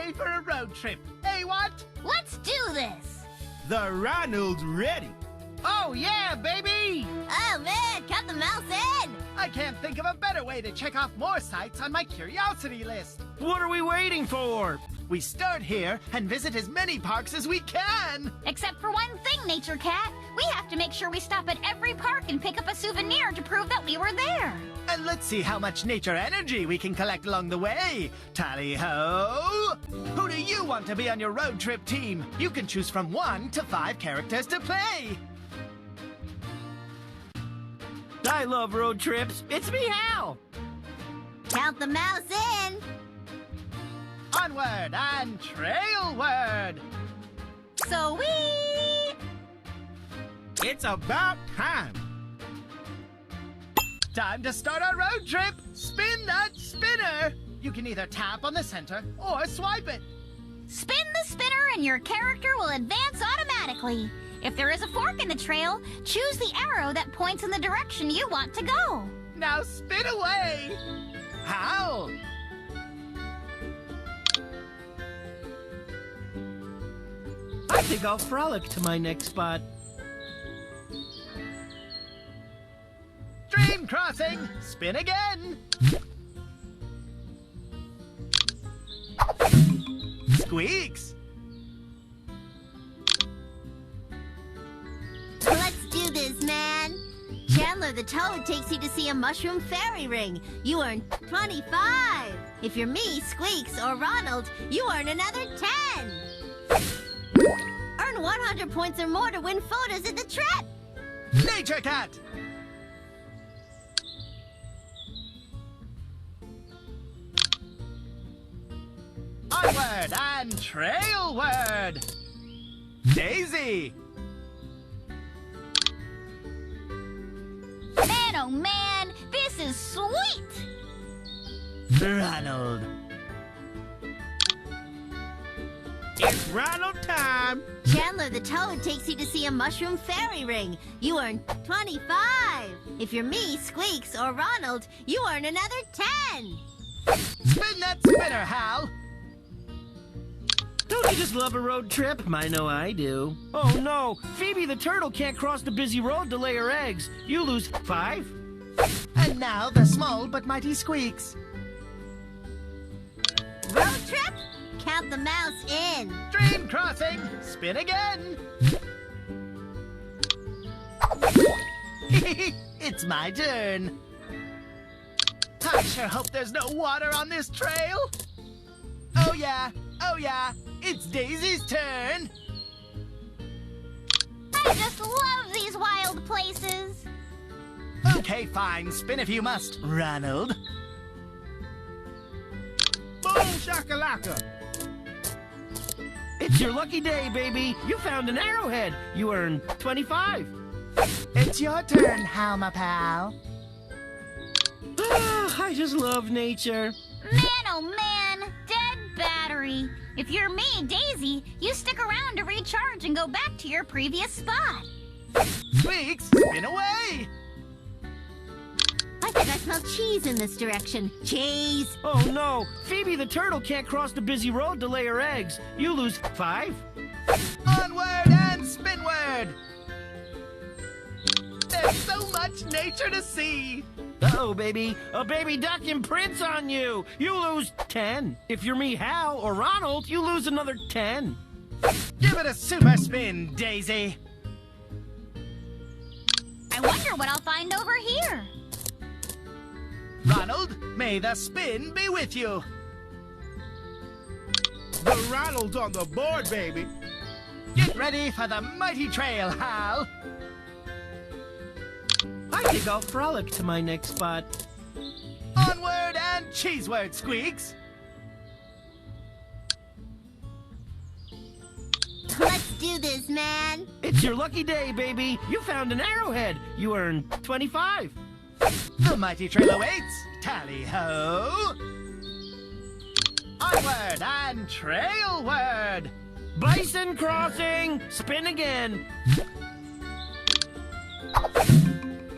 ready for a road trip. Eh, what? Let's do this! The Ronald's ready. Oh, yeah, baby! Oh man, count the mouse in! I can't think of a better way to check off more sites on my curiosity list. What are we waiting for? We start here and visit as many parks as we can. Except for one thing, Nature Cat. We have to make sure we stop at every park and pick up a souvenir to prove that we were there. And let's see how much nature energy we can collect along the way. Tally-ho! Who do you want to be on your road trip team? You can choose from 1 to 5 characters to play. I love road trips. It's me, Hal. Count the mouse in! Onward and trailward! Sweet! It's about time. Time to start our road trip! Spin that spinner! You can either tap on the center or swipe it. Spin the spinner and your character will advance automatically. If there is a fork in the trail, choose the arrow that points in the direction you want to go. Now spin away! How? I think I'll frolic to my next spot. Dream crossing! Spin again! Squeaks! Let's do this, man. Chandler the Toad takes you to see a mushroom fairy ring. You earn 25. If you're me, Squeaks, or Ronald, you earn another 10. Earn 100 points or more to win photos at the trip. Nature Cat! Onward and trailward! Daisy! Man, oh man, this is sweet! Ronald. It's Ronald time. Chandler the Toad takes you to see a mushroom fairy ring. You earn 25. If you're me, Squeaks, or Ronald, you earn another 10. Spin that spinner, Hal! Don't you just love a road trip? I know I do. Oh no, Phoebe the turtle can't cross the busy road to lay her eggs. You lose 5. And now the small but mighty Squeaks. Road trip? Count the mouse in. Dream crossing! Spin again! It's my turn. I sure hope there's no water on this trail. Oh yeah, it's Daisy's turn. I just love these wild places. Okay, fine, spin if you must, Ronald. Boom shakalaka. It's your lucky day, baby. You found an arrowhead. You earn 25. It's your turn, Hal, my pal. I just love nature. Man, oh man, dead battery. If you're me, Daisy, you stick around to recharge and go back to your previous spot. Squeaks, spin away! I think I smell cheese in this direction. Cheese! Oh no, Phoebe the turtle can't cross the busy road to lay her eggs. You lose 5. Onward and spinward! There's so much nature to see! Uh-oh, baby. A baby duck imprints on you. You lose 10. If you're me, Hal, or Ronald, you lose another 10. Give it a super spin, Daisy! I wonder what I'll find over here. Ronald, may the spin be with you! The Ronald's on the board, baby. Get ready for the mighty trail, Hal! I think I'll frolic to my next spot. Onward and cheeseward, Squeaks! Let's do this, man. It's your lucky day, baby. You found an arrowhead. You earn 25. The mighty trail awaits! Tally-ho! Onward and trailward! Bison crossing. Spin again.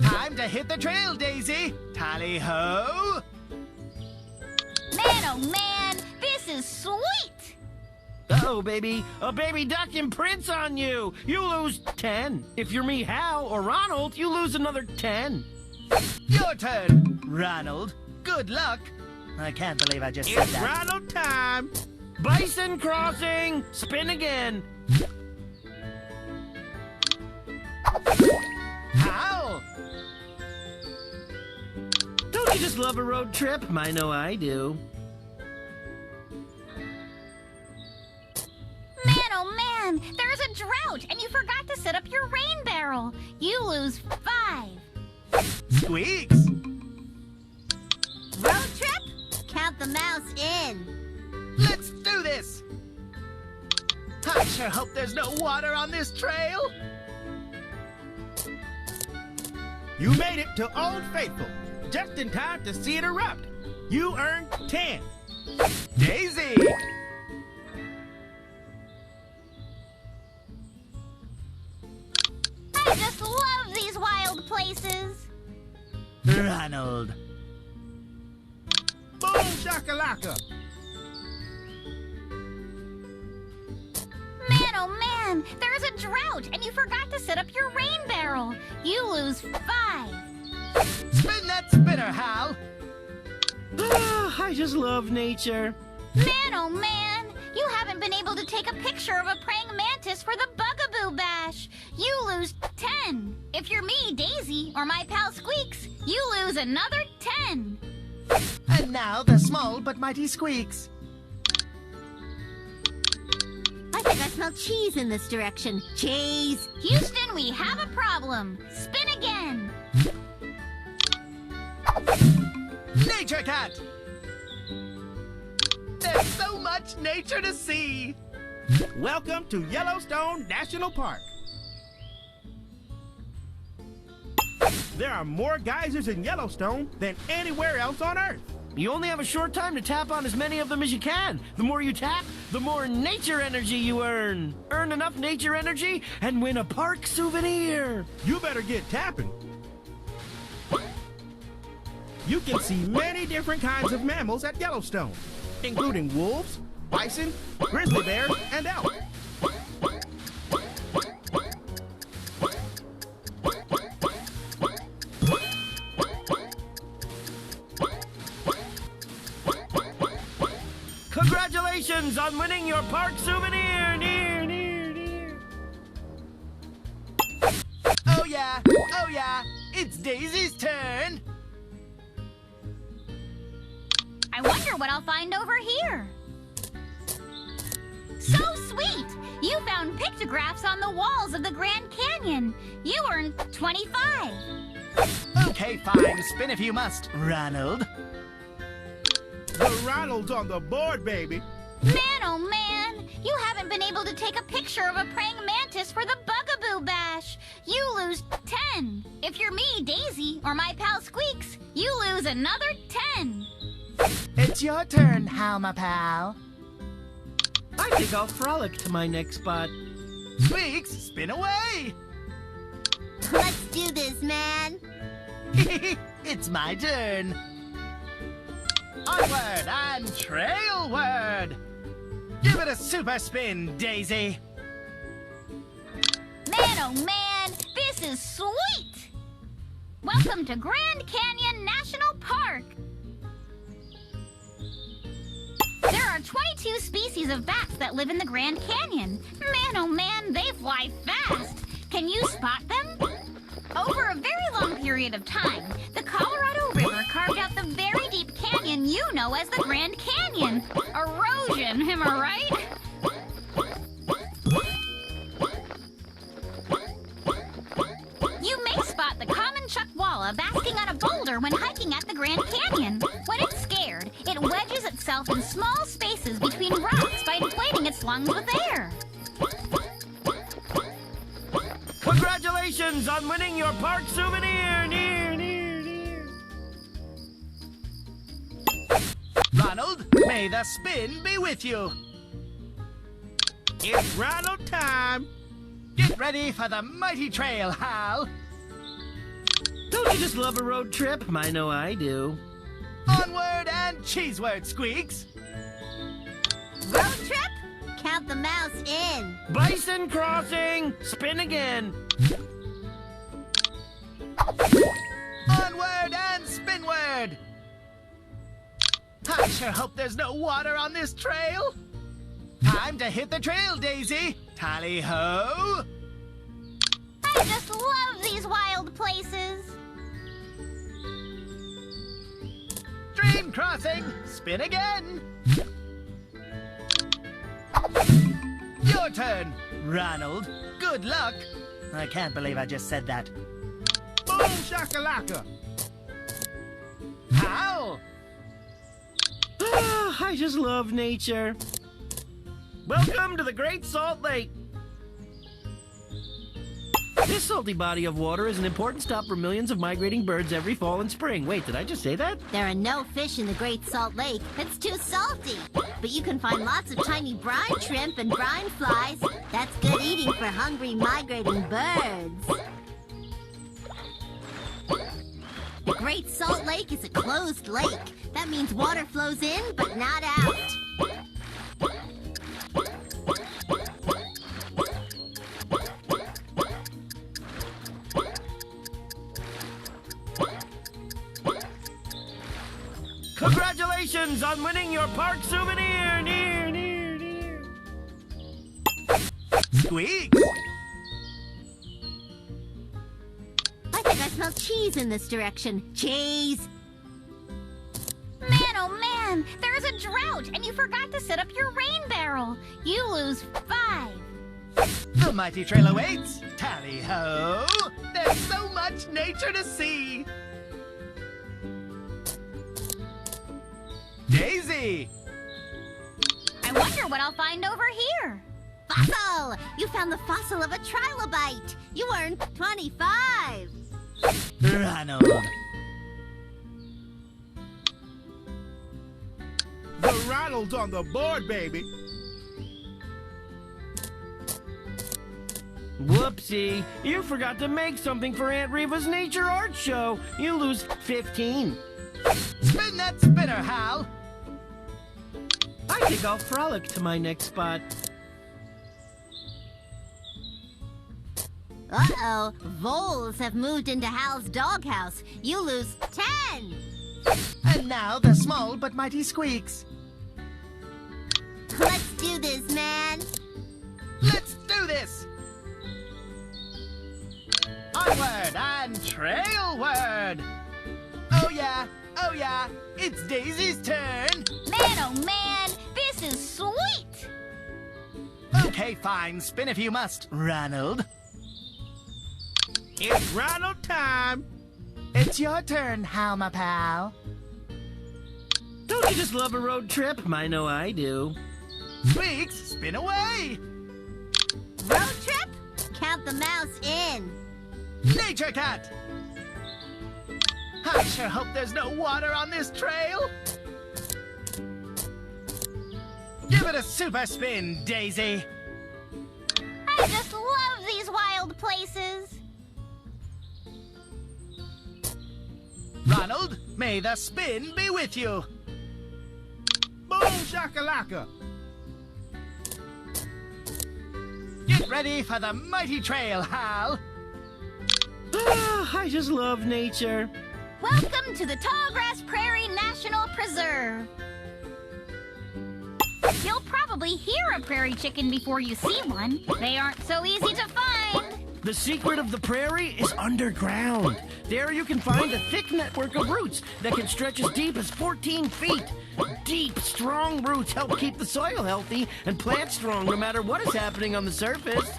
Time to hit the trail, Daisy! Tally-ho! Man, oh man, this is sweet! Tally-ho, baby. A baby duck imprints on you. You lose 10. If you're me, Hal, or Ronald, you lose another 10. Your turn, Ronald. Good luck. I can't believe I just said It's that. Ronald time. Bison crossing. Spin again. How? Don't you just love a road trip? I know I do. Man, oh man, there's a drought, and you forgot to set up your rain barrel. You lose 5. Squeaks. Road trip? Count the mouse in. Let's do this. I sure hope there's no water on this trail. You made it to Old Faithful, just in time to see it erupt. You earned 10. Daisy. I just love these wild places. Ronald. Boom shakalaka. Man, oh man, there's a drought, and you forgot to set up your rain barrel. You lose 5. Spin that spinner, Hal. Ah, I just love nature. Man, oh man, you haven't been able to take a picture of a praying mantis for the Bugaboo Bash. You lose 10. If you're me, Daisy, or my pal Squeaks, you lose another 10. And now the small but mighty Squeaks. I think I smell cheese in this direction. Cheese! Houston, we have a problem. Spin again. Nature Cat. There's so much nature to see. Welcome to Yellowstone National Park. There are more geysers in Yellowstone than anywhere else on Earth. You only have a short time to tap on as many of them as you can. The more you tap, the more nature energy you earn. Earn enough nature energy and win a park souvenir. You better get tapping. You can see many different kinds of mammals at Yellowstone, including wolves, bison, grizzly bears, and elk. Congratulations on winning your park souvenir! Near, near, near. Oh yeah, it's Daisy's turn. I wonder what I'll find over here. So sweet! You found pictographs on the walls of the Grand Canyon. You earned 25. Okay, fine, spin if you must, Ronald. The Ronald's on the board, baby. Man, oh man, you haven't been able to take a picture of a praying mantis for the Bugaboo Bash. You lose 10. If you're me, Daisy, or my pal Squeaks, you lose another 10. It's your turn, Hal, my pal. I think I'll frolic to my next spot. Squeaks, spin away. Let's do this, man. It's my turn. Onward and trailward. Give it a super spin, Daisy. Man, oh man, this is sweet! Welcome to Grand Canyon National Park. There are 22 species of bats that live in the Grand Canyon. Man, oh man, they fly fast. Can you spot them? Over a very long period of time, the Colorado River carved out the very deep canyon you know as the Grand Canyon. Erosion, am I right? You may spot the common chuckwalla basking on a boulder when hiking at the Grand Canyon. When it's scared, it wedges itself in small spaces between rocks by inflating its lungs with air. Congratulations on winning your park souvenir! Near, near, near. Ronald, may the spin be with you. It's Ronald time. Get ready for the mighty trail, Hal. Don't you just love a road trip? I know I do. Onward and cheeseward, Squeaks. Road trip? count the mouse in. Bison crossing! Spin again! Onward and spinward! I sure hope there's no water on this trail. Time to hit the trail, Daisy. Tally-ho! I just love these wild places. Stream crossing! Spin again! Your turn, Ronald. Good luck. I can't believe I just said that. Boom shakalaka. How? I just love nature. Welcome to the Great Salt Lake. This salty body of water is an important stop for millions of migrating birds every fall and spring. Wait, did I just say that? There are no fish in the Great Salt Lake. It's too salty. But you can find lots of tiny brine shrimp and brine flies. That's good eating for hungry migrating birds. The Great Salt Lake is a closed lake. That means water flows in, but not out. Congratulations on winning your park souvenir! Near. Squeak! I think I smell cheese in this direction. Cheese! Man, oh man, there's a drought, and you forgot to set up your rain barrel. You lose 5. The mighty trail awaits. Tally-ho! There's so much nature to see. Daisy! I wonder what I'll find over here. Fossil! You found the fossil of a trilobite. You earned 25. Ronald. The Ronald's on the board, baby. Whoopsie, you forgot to make something for Aunt Reva's nature art show. You lose 15. Spin that spinner, Hal. I think I'll frolic to my next spot. Uh-oh. Voles have moved into Hal's doghouse. You lose 10. And now the small but mighty squeaks. Let's do this, man. Let's do this! Onward and trailward! Oh yeah, it's Daisy's turn! Man, oh man, this is sweet. Okay, fine, spin if you must, Ronald. It's Ronald time. It's your turn, Hal, my pal. Don't you just love a road trip? I know I do. Squeaks, spin away! Road trip? Count the mouse in. Nature Cat! I sure hope there's no water on this trail. Give it a super spin, Daisy. I just love these wild places. Ronald, may the spin be with you. Boom shakalaka. Get ready for the mighty trail, Hal. I just love nature. Welcome to the Tallgrass Prairie National Preserve. You'll probably hear a prairie chicken before you see one. They aren't so easy to find. The secret of the prairie is underground. There you can find a thick network of roots that can stretch as deep as 14 feet. Deep, strong roots help keep the soil healthy and plants strong no matter what is happening on the surface.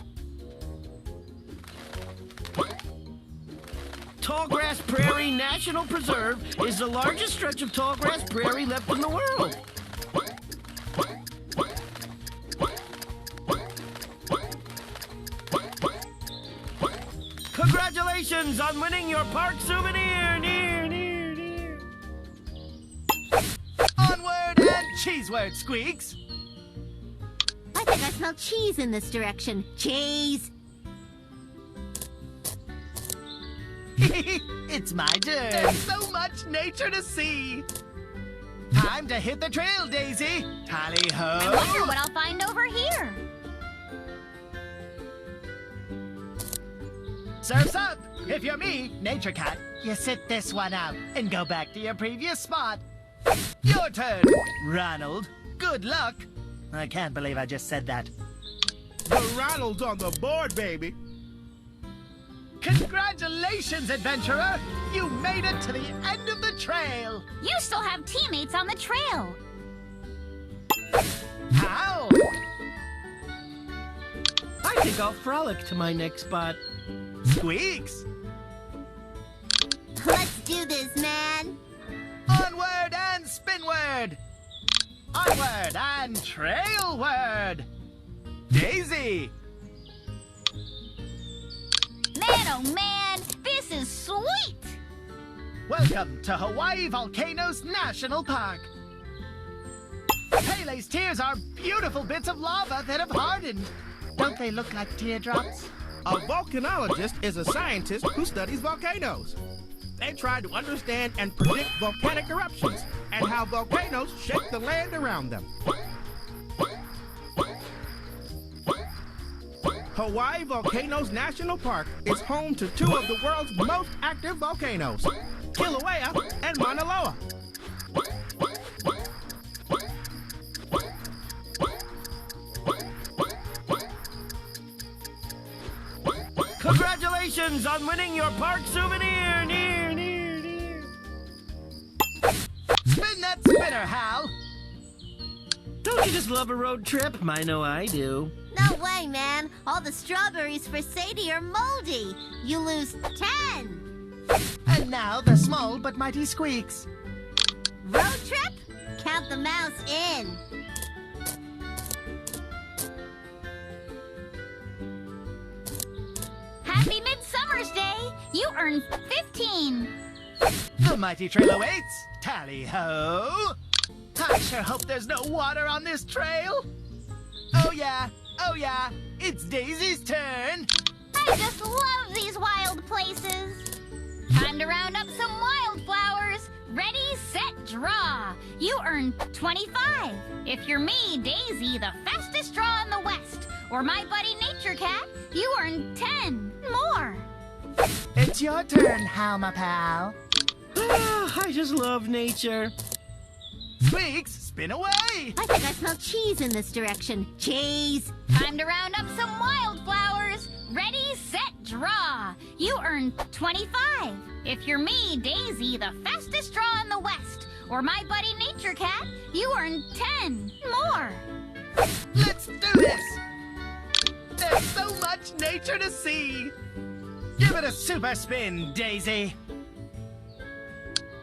Tallgrass Prairie National Preserve is the largest stretch of tallgrass prairie left in the world. Congratulations on winning your park souvenir! Near. Onward and cheeseward, Squeaks. I think I smell cheese in this direction. Cheese! It's my turn. There's so much nature to see. Time to hit the trail, Daisy. Tally-ho! I wonder what I'll find over here. Surf's up! If you're me, Nature Cat, you sit this one out and go back to your previous spot. Your turn, Ronald. Good luck. I can't believe I just said that. The Ronald's on the board, baby. Congratulations, adventurer! You made it to the end of the trail! You still have teammates on the trail. How? I think I'll frolic to my next spot. Squeaks! Let's do this, man. Onward and spinward! Onward and trailward! Daisy! Man, oh man, this is sweet! Welcome to Hawaii Volcanoes National Park. Pele's tears are beautiful bits of lava that have hardened. Don't they look like teardrops? A volcanologist is a scientist who studies volcanoes. They try to understand and predict volcanic eruptions and how volcanoes shake the land around them. Hawaii Volcanoes National Park is home to two of the world's most active volcanoes, Kilauea and Mauna Loa. Congratulations on winning your park souvenir! Near. Spin that spinner, Hal! Don't you just love a road trip? I know I do. No way, man. All the strawberries for Sadie are moldy. You lose 10. And now the small but mighty Squeaks. Road trip? Count the mouse in. Happy Midsummer's Day! You earned 15. The mighty trail awaits. Tally-ho! I sure hope there's no water on this trail. Oh yeah, it's Daisy's turn. I just love these wild places. Time to round up some wildflowers. Ready, set, draw. You earn 25. If you're me, Daisy, the fastest draw in the West, or my buddy Nature Cat, you earn 10 more. It's your turn, Hal, my pal. I just love nature. Squeaks, spin away. I think I smell cheese in this direction. Cheese. Time to round up some wildflowers. Ready, set, draw. You earn 25. If you're me, Daisy, the fastest draw in the West, or my buddy Nature Cat, you earn 10 more. Let's do this. There's so much nature to see. Give it a super spin, Daisy.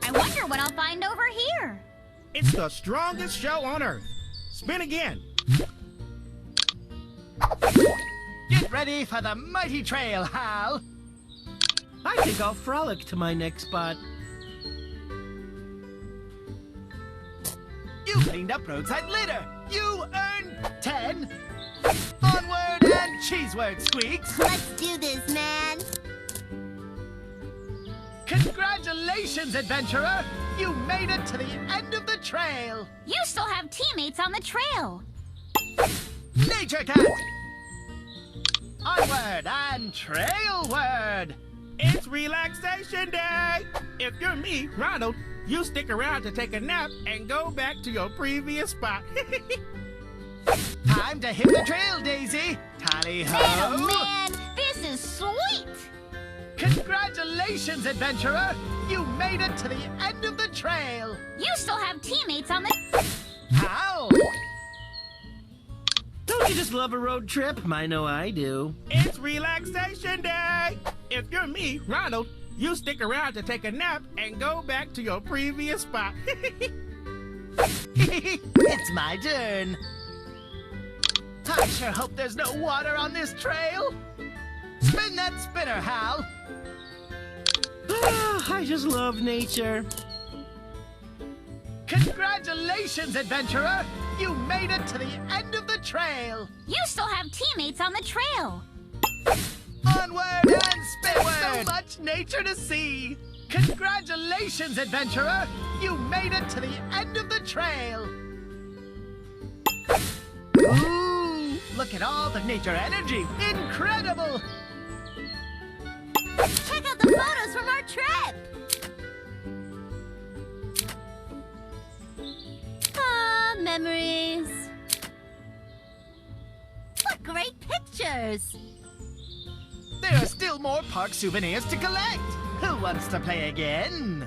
I wonder what I'll find over here. It's the strongest show on Earth. Spin again. Get ready for the mighty trail, Hal. I think I'll frolic to my next spot. You cleaned up roadside litter. You earn 10. Onward and cheeseward, Squeaks. Let's do this, man. Congratulations, adventurer. You made it to the end of the trail. You still have teammates on the trail. Nature Cat. Onward and trailward. It's relaxation day. If you're me, Ronald, you stick around to take a nap and go back to your previous spot. Time to hit the trail, Daisy. Tally-ho! Man, oh man, this is sweet! Congratulations, adventurer! You made it to the end of the trail. You still have teammates on the... How? Don't you just love a road trip? I know I do. It's relaxation day. If you're me, Ronald, you stick around to take a nap and go back to your previous spot. It's my turn. I sure hope there's no water on this trail. Spin that spinner, Hal. I just love nature. Congratulations, adventurer! You made it to the end of the trail. You still have teammates on the trail. Onward and spinward! So much nature to see. Congratulations, adventurer! You made it to the end of the trail! Ooh, look at all the nature energy! Incredible! Check out the photos from our trip! Ah, memories. What great pictures! There are still more park souvenirs to collect! Who wants to play again?